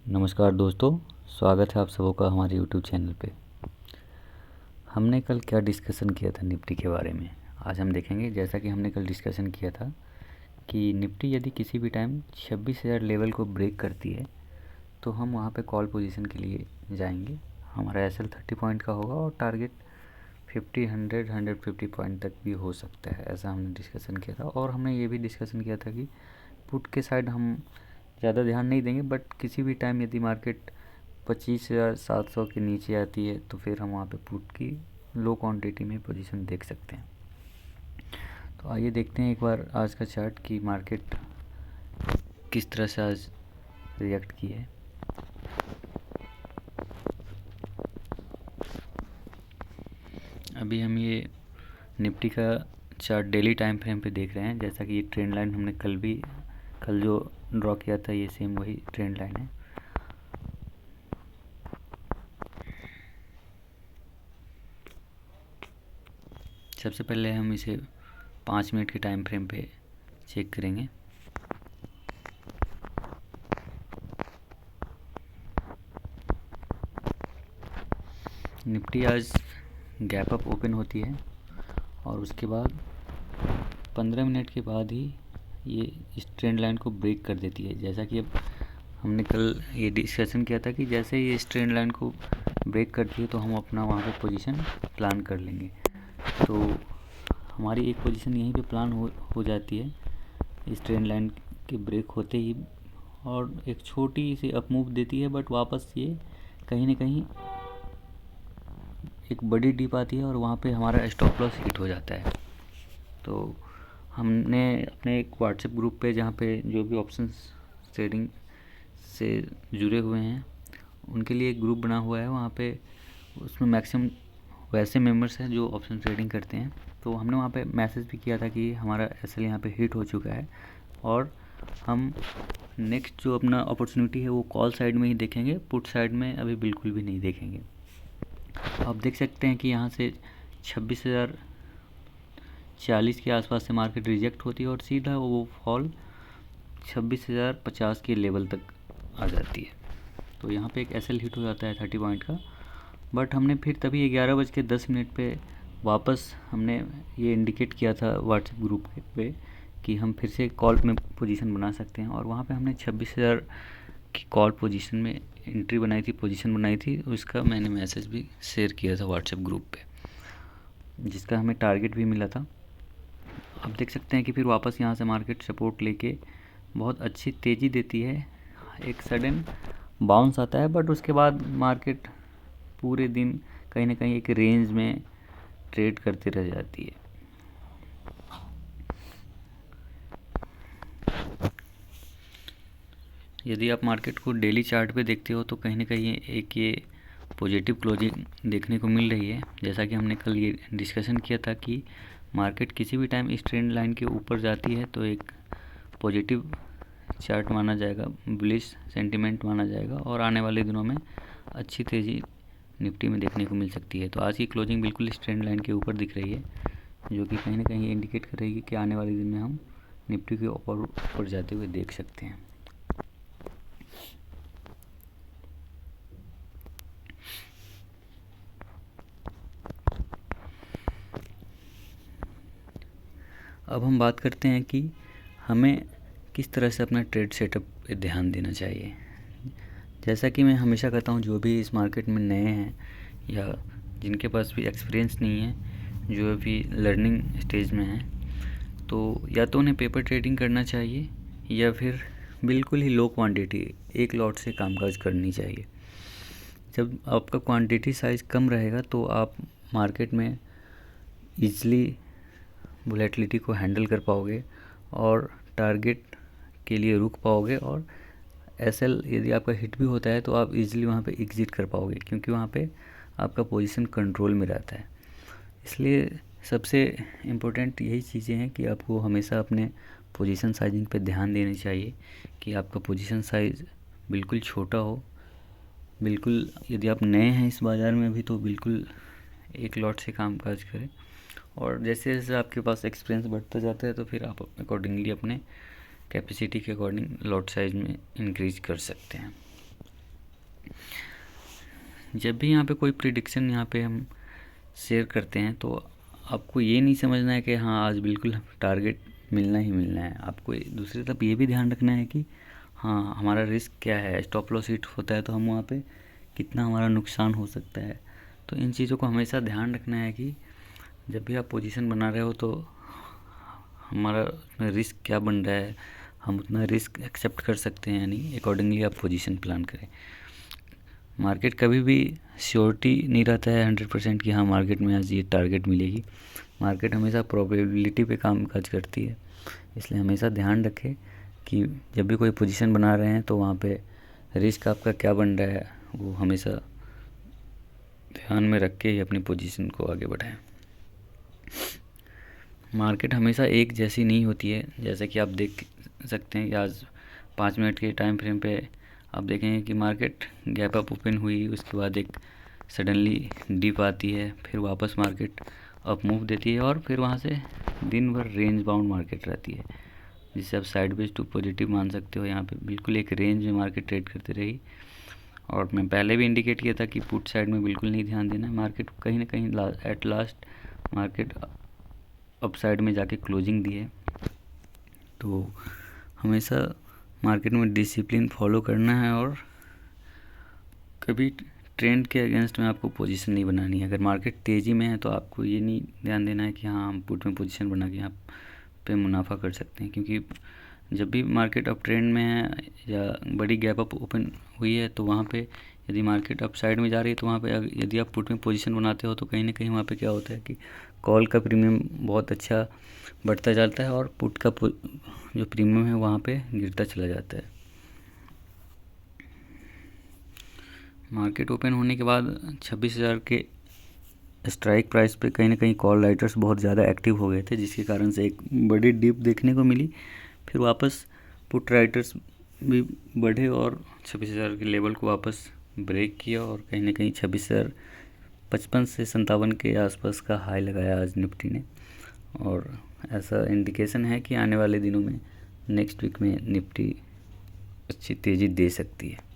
नमस्कार दोस्तों, स्वागत है आप सबों का हमारे यूट्यूब चैनल पे। हमने कल क्या डिस्कशन किया था निफ्टी के बारे में, आज हम देखेंगे। जैसा कि हमने कल डिस्कशन किया था कि निफ्टी यदि किसी भी टाइम 26,000 लेवल को ब्रेक करती है तो हम वहाँ पे कॉल पोजीशन के लिए जाएंगे। हमारा एसएल 30 पॉइंट का होगा और टारगेट 50, 100, 150 पॉइंट तक भी हो सकता है, ऐसा हमने डिस्कशन किया था। और हमने ये भी डिस्कशन किया था कि पुट के साइड हम ज़्यादा ध्यान नहीं देंगे, बट किसी भी टाइम यदि मार्केट 25,700 के नीचे आती है तो फिर हम वहाँ पे पुट की लो क्वांटिटी में पोजीशन देख सकते हैं। तो आइए देखते हैं एक बार आज का चार्ट कि मार्केट किस तरह से आज रिएक्ट की है। अभी हम ये निफ्टी का चार्ट डेली टाइम फ्रेम पे देख रहे हैं। जैसा कि ये ट्रेंड लाइन हमने कल जो ड्रॉ किया था, ये सेम वही ट्रेंड लाइन है। सबसे पहले हम इसे 5 मिनट के टाइम फ्रेम पे चेक करेंगे। निफ्टी आज गैप अप ओपन होती है और उसके बाद 15 मिनट के बाद ही ये इस ट्रेंड लाइन को ब्रेक कर देती है। जैसा कि अब हमने कल ये डिस्कशन किया था कि जैसे ही इस ट्रेंड लाइन को ब्रेक करती है तो हम अपना वहाँ पे पोजीशन प्लान कर लेंगे। तो हमारी एक पोजीशन यहीं पे प्लान हो जाती है इस ट्रेंड लाइन के ब्रेक होते ही, और एक छोटी सी अप मूव देती है, बट वापस ये कहीं ना कहीं एक बड़ी डिप आती है और वहाँ पे हमारा स्टॉप लॉस हिट हो जाता है। तो हमने अपने एक व्हाट्सएप ग्रुप पे, जहाँ पे जो भी ऑप्शंस ट्रेडिंग से जुड़े हुए हैं उनके लिए एक ग्रुप बना हुआ है, वहाँ पे उसमें मैक्सिमम वैसे मेंबर्स हैं जो ऑप्शन ट्रेडिंग करते हैं। तो हमने वहाँ पे मैसेज भी किया था कि हमारा एसएल यहाँ पे हिट हो चुका है और हम नेक्स्ट जो अपना अपॉर्चुनिटी है वो कॉल साइड में ही देखेंगे, पुट साइड में अभी बिल्कुल भी नहीं देखेंगे। आप देख सकते हैं कि यहाँ से 26,040 के आसपास से मार्केट रिजेक्ट होती है और सीधा वो फॉल 26,050 के लेवल तक आ जाती है। तो यहाँ पे एक एसएल हिट हो जाता है 30 पॉइंट का। बट हमने फिर तभी 11:10 पे वापस हमने ये इंडिकेट किया था व्हाट्सएप ग्रुप पे कि हम फिर से कॉल में पोजीशन बना सकते हैं, और वहाँ पे हमने 26,000 की कॉल पोजीशन में एंट्री बनाई थी, पोजीशन बनाई थी। उसका मैंने मैसेज भी शेयर किया था व्हाट्सएप ग्रुप पे, जिसका हमें टारगेट भी मिला था। आप देख सकते हैं कि फिर वापस यहाँ से मार्केट सपोर्ट लेके बहुत अच्छी तेज़ी देती है, एक सडन बाउंस आता है, बट उसके बाद मार्केट पूरे दिन कहीं ना कहीं एक रेंज में ट्रेड करती रह जाती है। यदि आप मार्केट को डेली चार्ट पे देखते हो तो कहीं ना कहीं एक ये पॉजिटिव क्लोजिंग देखने को मिल रही है। जैसा कि हमने कल ये डिस्कशन किया था कि मार्केट किसी भी टाइम इस ट्रेंड लाइन के ऊपर जाती है तो एक पॉजिटिव चार्ट माना जाएगा, बुलिश सेंटीमेंट माना जाएगा, और आने वाले दिनों में अच्छी तेज़ी निफ्टी में देखने को मिल सकती है। तो आज की क्लोजिंग बिल्कुल इस ट्रेंड लाइन के ऊपर दिख रही है, जो कि कहीं ना कहीं इंडिकेट करेगी कि आने वाले दिन में हम निफ्टी के ऊपर जाते हुए देख सकते हैं। अब हम बात करते हैं कि हमें किस तरह से अपना ट्रेड सेटअप पे ध्यान देना चाहिए। जैसा कि मैं हमेशा कहता हूँ, जो भी इस मार्केट में नए हैं या जिनके पास भी एक्सपीरियंस नहीं है, जो अभी लर्निंग स्टेज में हैं, तो या तो उन्हें पेपर ट्रेडिंग करना चाहिए या फिर बिल्कुल ही लो क्वांटिटी, एक लॉट से कामकाज करनी चाहिए। जब आपका क्वांटिटी साइज़ कम रहेगा तो आप मार्केट में ईज़िली वोलेटिलिटी को हैंडल कर पाओगे और टारगेट के लिए रुक पाओगे, और एसएल यदि आपका हिट भी होता है तो आप इजीली वहाँ पे एग्ज़िट कर पाओगे, क्योंकि वहाँ पे आपका पोजीशन कंट्रोल में रहता है। इसलिए सबसे इम्पोर्टेंट यही चीज़ें हैं कि आपको हमेशा अपने पोजीशन साइजिंग पे ध्यान देनी चाहिए कि आपका पोजीशन साइज़ बिल्कुल छोटा हो। बिल्कुल यदि आप नए हैं इस बाज़ार में अभी तो बिल्कुल एक लॉट से कामकाज करें, और जैसे जैसे आपके पास एक्सपीरियंस बढ़ता जाता है तो फिर आप अकॉर्डिंगली अपने कैपेसिटी के अकॉर्डिंग लॉट साइज में इंक्रीज कर सकते हैं। जब भी यहाँ पे कोई प्रिडिक्शन यहाँ पे हम शेयर करते हैं तो आपको ये नहीं समझना है कि हाँ आज बिल्कुल टारगेट मिलना ही मिलना है। आपको दूसरी तरफ ये भी ध्यान रखना है कि हाँ हमारा रिस्क क्या है। स्टॉप लॉस हिट होता है तो हम वहाँ पे कितना हमारा नुकसान हो सकता है। तो इन चीज़ों को हमेशा ध्यान रखना है कि जब भी आप पोजीशन बना रहे हो तो हमारा उसमें रिस्क क्या बन रहा है, हम उतना रिस्क एक्सेप्ट कर सकते हैं या नहीं, अकॉर्डिंगली आप पोजीशन प्लान करें। मार्केट कभी भी श्योरिटी नहीं रहता है 100% कि हाँ मार्केट में आज ये टारगेट मिलेगी। मार्केट हमेशा प्रोबेबिलिटी पे काम काज करती है। इसलिए हमेशा ध्यान रखें कि जब भी कोई पोजीशन बना रहे हैं तो वहाँ पे रिस्क आपका क्या बन रहा है, वो हमेशा ध्यान में रख के ही अपनी पोजीशन को आगे बढ़ाएं। मार्केट हमेशा एक जैसी नहीं होती है। जैसे कि आप देख सकते हैं कि आज 5 मिनट के टाइम फ्रेम पे आप देखेंगे कि मार्केट गैप अप ओपन हुई, उसके बाद एक सडनली डिप आती है, फिर वापस मार्केट अप मूव देती है और फिर वहाँ से दिन भर रेंज बाउंड मार्केट रहती है, जिससे आप साइडवेज टू पॉजिटिव मान सकते हो। यहाँ पे बिल्कुल एक रेंज में मार्केट ट्रेड करती रही। और मैं पहले भी इंडिकेट किया था कि पुट साइड में बिल्कुल नहीं ध्यान देना है। मार्केट कहीं ना कहीं at last market up side में जाके क्लोजिंग दी है। तो हमेशा मार्केट में डिसिप्लिन फॉलो करना है और कभी ट्रेंड के अगेंस्ट में आपको पोजीशन नहीं बनानी है। अगर मार्केट तेज़ी में है तो आपको ये नहीं ध्यान देना है कि हाँ हम पुट में पोजीशन बना के यहाँ पे मुनाफा कर सकते हैं, क्योंकि जब भी मार्केट अप ट्रेंड में है या बड़ी गैप अप ओपन हुई है तो वहाँ पे यदि मार्केट अप साइड में जा रही है तो वहाँ पे यदि आप पुट में पोजीशन बनाते हो तो कहीं ना कहीं वहाँ पे क्या होता है कि कॉल का प्रीमियम बहुत अच्छा बढ़ता जाता है और पुट का जो प्रीमियम है वहाँ पे गिरता चला जाता है। मार्केट ओपन होने के बाद 26,000 के स्ट्राइक प्राइस पे कहीं ना कहीं कॉल राइटर्स बहुत ज़्यादा एक्टिव हो गए थे, जिसके कारण से एक बड़ी डिप देखने को मिली। फिर वापस पुट राइटर्स भी बढ़े और 26,000 के लेवल को वापस ब्रेक किया और कहीं ना कहीं 26,055 से 57 के आसपास का हाई लगाया आज निफ्टी ने। और ऐसा इंडिकेशन है कि आने वाले दिनों में नेक्स्ट वीक में निफ्टी अच्छी तेज़ी दे सकती है।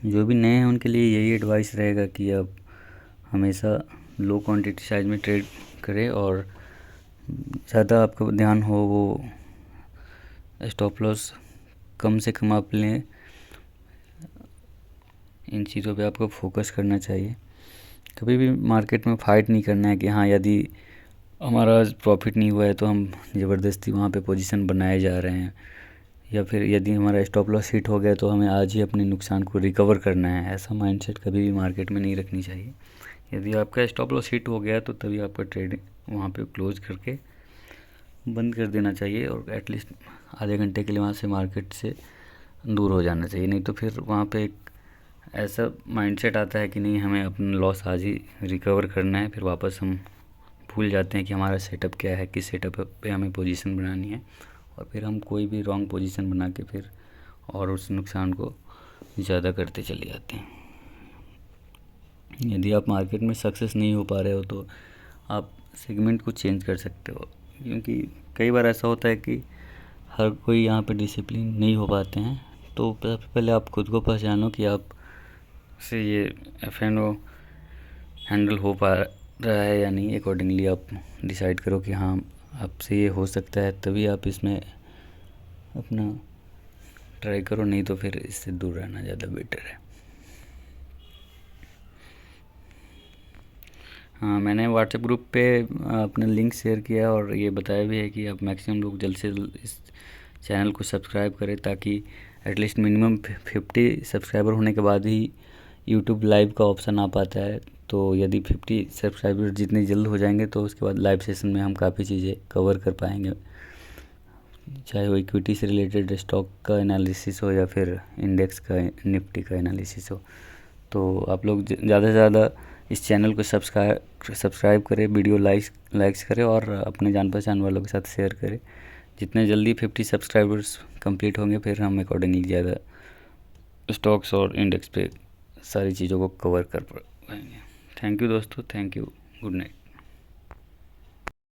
जो भी नए हैं उनके लिए यही एडवाइस रहेगा कि आप हमेशा लो क्वांटिटी साइज में ट्रेड करें और ज़्यादा आपका ध्यान हो वो स्टॉप लॉस कम से कम आप लें। इन चीज़ों पे आपको फोकस करना चाहिए। कभी भी मार्केट में फ़ाइट नहीं करना है कि हाँ यदि हमारा प्रॉफिट नहीं हुआ है तो हम ज़बरदस्ती वहाँ पे पोजीशन बनाए जा रहे हैं, या फिर यदि हमारा स्टॉप लॉस हिट हो गया तो हमें आज ही अपने नुकसान को रिकवर करना है। ऐसा माइंडसेट कभी भी मार्केट में नहीं रखनी चाहिए। यदि आपका स्टॉप लॉस हिट हो गया तो तभी आपका ट्रेड वहाँ पे क्लोज करके बंद कर देना चाहिए और एटलीस्ट आधे घंटे के लिए वहाँ से मार्केट से दूर हो जाना चाहिए। नहीं तो फिर वहाँ पे एक ऐसा माइंडसेट आता है कि नहीं हमें अपना लॉस आज ही रिकवर करना है। फिर वापस हम भूल जाते हैं कि हमारा सेटअप क्या है, किस सेटअप पे हमें पोजीशन बनानी है, और फिर हम कोई भी रॉन्ग पोजीशन बना के फिर और उस नुकसान को ज़्यादा करते चले जाते हैं। यदि आप मार्केट में सक्सेस नहीं हो पा रहे हो तो आप सेगमेंट को चेंज कर सकते हो, क्योंकि कई बार ऐसा होता है कि हर कोई यहाँ पे डिसिप्लिन नहीं हो पाते हैं। तो सबसे पहले आप खुद को पहचानो कि आप से ये F&O हैंडल हो पा रहा है या नहीं। अकॉर्डिंगली आप डिसाइड करो कि हाँ आपसे ये हो सकता है, तभी आप इसमें अपना ट्राई करो, नहीं तो फिर इससे दूर रहना ज़्यादा बेटर है। हाँ, मैंने व्हाट्सएप ग्रुप पे अपना लिंक शेयर किया और ये बताया भी है कि आप मैक्सिमम लोग जल्द से जल्द इस चैनल को सब्सक्राइब करें, ताकि एटलीस्ट मिनिमम 50 सब्सक्राइबर होने के बाद ही यूट्यूब लाइव का ऑप्शन आ पाता है। तो यदि 50 सब्सक्राइबर जितने जल्द हो जाएंगे तो उसके बाद लाइव सेशन में हम काफ़ी चीज़ें कवर कर पाएंगे, चाहे वो इक्विटी से रिलेटेड स्टॉक का एनालिसिस हो या फिर इंडेक्स का निफ्टी का एनालिसिस हो। तो आप लोग ज़्यादा से ज़्यादा इस चैनल को सब्सक्राइब करें, वीडियो लाइक्स करें और अपने जान पहचान वालों के साथ शेयर करें। जितने जल्दी 50 सब्सक्राइबर्स कंप्लीट होंगे फिर हम अकॉर्डिंगली ज़्यादा स्टॉक्स और इंडेक्स पे सारी चीज़ों को कवर कर पाएंगे। थैंक यू दोस्तों, थैंक यू, गुड नाइट।